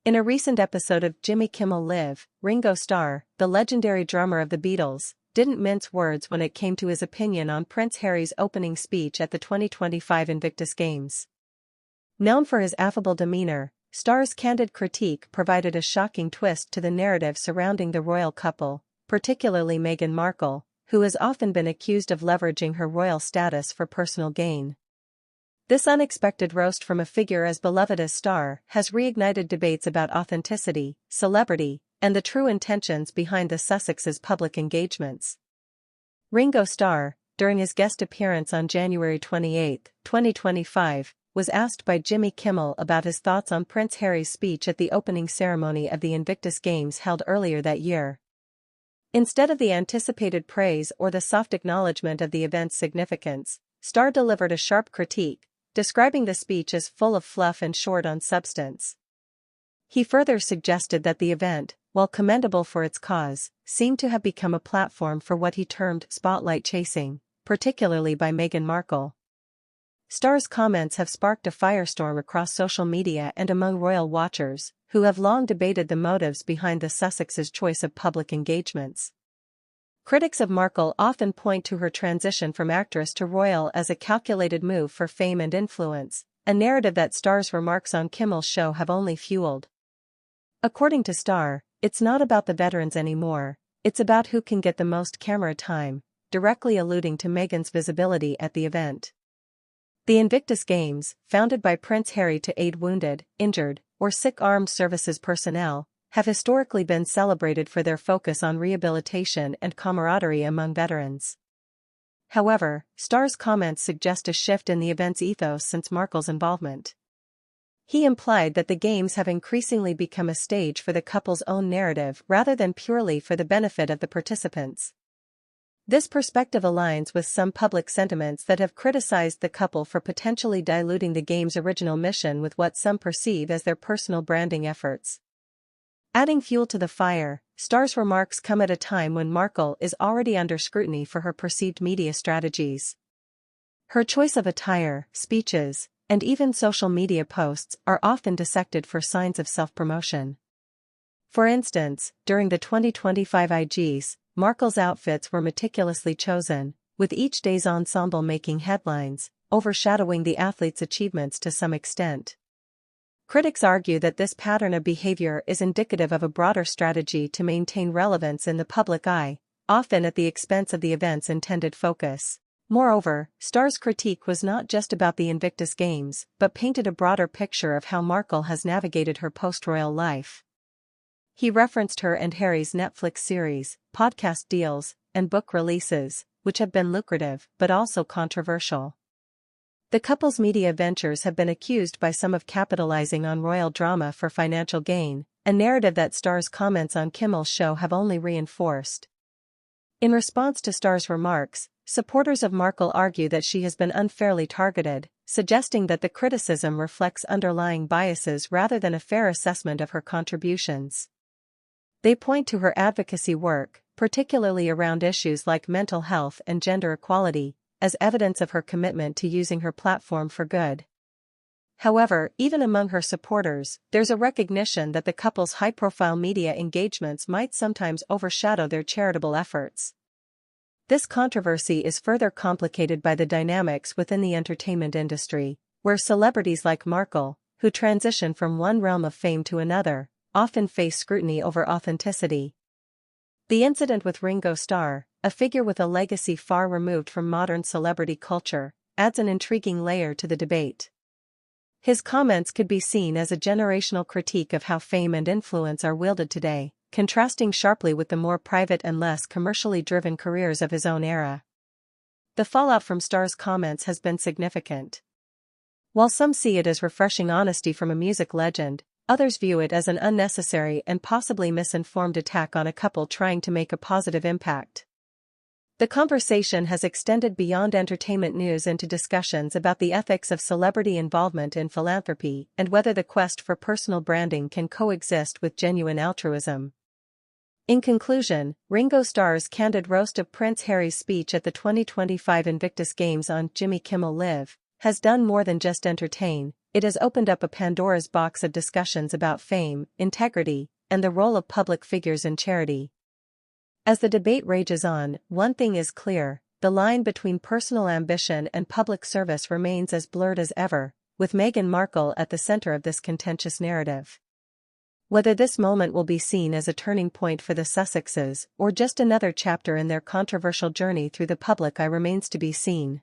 In a recent episode of Jimmy Kimmel Live, Ringo Starr, the legendary drummer of the Beatles, didn't mince words when it came to his opinion on Prince Harry's opening speech at the 2025 Invictus Games. Known for his affable demeanor, Starr's candid critique provided a shocking twist to the narrative surrounding the royal couple, particularly Meghan Markle, who has often been accused of leveraging her royal status for personal gain. This unexpected roast from a figure as beloved as Starr has reignited debates about authenticity, celebrity, and the true intentions behind the Sussex's public engagements. Ringo Starr, during his guest appearance on January 28, 2025, was asked by Jimmy Kimmel about his thoughts on Prince Harry's speech at the opening ceremony of the Invictus Games held earlier that year. Instead of the anticipated praise or the soft acknowledgement of the event's significance, Starr delivered a sharp critique, describing the speech as full of fluff and short on substance. He further suggested that the event, while commendable for its cause, seemed to have become a platform for what he termed spotlight chasing, particularly by Meghan Markle. Starr's comments have sparked a firestorm across social media and among royal watchers, who have long debated the motives behind the Sussex's choice of public engagements. Critics of Markle often point to her transition from actress to royal as a calculated move for fame and influence, a narrative that Starr's remarks on Kimmel's show have only fueled. According to Starr, it's not about the veterans anymore, it's about who can get the most camera time, directly alluding to Meghan's visibility at the event. The Invictus Games, founded by Prince Harry to aid wounded, injured, or sick armed services personnel, have historically been celebrated for their focus on rehabilitation and camaraderie among veterans. However, Starr's comments suggest a shift in the event's ethos since Markle's involvement. He implied that the Games have increasingly become a stage for the couple's own narrative rather than purely for the benefit of the participants. This perspective aligns with some public sentiments that have criticized the couple for potentially diluting the Games' original mission with what some perceive as their personal branding efforts. Adding fuel to the fire, Starr's remarks come at a time when Markle is already under scrutiny for her perceived media strategies. Her choice of attire, speeches, and even social media posts are often dissected for signs of self-promotion. For instance, during the 2025 IGs, Markle's outfits were meticulously chosen, with each day's ensemble making headlines, overshadowing the athlete's achievements to some extent. Critics argue that this pattern of behavior is indicative of a broader strategy to maintain relevance in the public eye, often at the expense of the event's intended focus. Moreover, Starr's critique was not just about the Invictus Games, but painted a broader picture of how Markle has navigated her post-royal life. He referenced her and Harry's Netflix series, podcast deals, and book releases, which have been lucrative but also controversial. The couple's media ventures have been accused by some of capitalizing on royal drama for financial gain, a narrative that Starr's comments on Kimmel's show have only reinforced. In response to Starr's remarks, supporters of Markle argue that she has been unfairly targeted, suggesting that the criticism reflects underlying biases rather than a fair assessment of her contributions. They point to her advocacy work, particularly around issues like mental health and gender equality, as evidence of her commitment to using her platform for good. However, even among her supporters, there's a recognition that the couple's high-profile media engagements might sometimes overshadow their charitable efforts. This controversy is further complicated by the dynamics within the entertainment industry, where celebrities like Markle, who transition from one realm of fame to another, often face scrutiny over authenticity. The incident with Ringo Starr, a figure with a legacy far removed from modern celebrity culture, adds an intriguing layer to the debate. His comments could be seen as a generational critique of how fame and influence are wielded today, contrasting sharply with the more private and less commercially driven careers of his own era. The fallout from Starr's comments has been significant. While some see it as refreshing honesty from a music legend, others view it as an unnecessary and possibly misinformed attack on a couple trying to make a positive impact. The conversation has extended beyond entertainment news into discussions about the ethics of celebrity involvement in philanthropy and whether the quest for personal branding can coexist with genuine altruism. In conclusion, Ringo Starr's candid roast of Prince Harry's speech at the 2025 Invictus Games on Jimmy Kimmel Live has done more than just entertain. it has opened up a Pandora's box of discussions about fame, integrity, and the role of public figures in charity. As the debate rages on, one thing is clear: the line between personal ambition and public service remains as blurred as ever, with Meghan Markle at the center of this contentious narrative. Whether this moment will be seen as a turning point for the Sussexes or just another chapter in their controversial journey through the public eye remains to be seen.